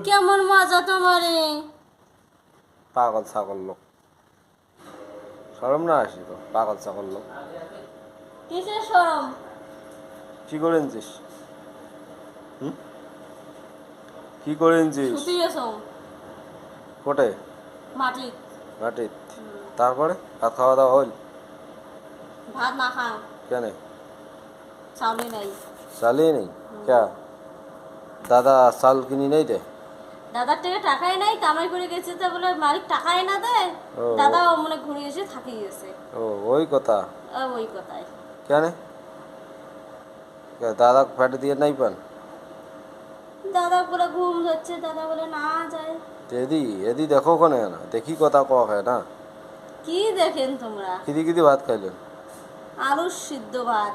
কেমন মজা তোমারে। পাগল ছাগল লোক, শরম না আসি তো, পাগল ছাগল লোক। কিসের শরম? কি করে এনেছিস? কি করে এনেছিস? শুতিয়েছো কোটে? মাটি। মাটিত। তারপরে ভাত খাওয়া দাওয়া হইল? ভাত না খাও, কেন? চাউলি নাই। চালিয়ে নেই ক্যা? দাদা চাল কিনি নেই দে? দাদার থেকে টাকাই নাই, কামাই করে গেছে তা বলে মালিক টাকাই না দেয়। ও, দাদা মানে ঘুরে এসে থাকি গেছে। ও ওই কথা। ওই কথাই। কেন? দাদা ফ্যাটে দিয়ে নাই পান? দাদা বলে ঘুম ধরছে, দাদা বলে না যায়। এদি এদি দেখো কোনে না, দেখি কথা ক হয় না। কি দেখেন তোমরা? কিদি কিদি ভাত খাইলেন? আলুর সিদ্ধ ভাত।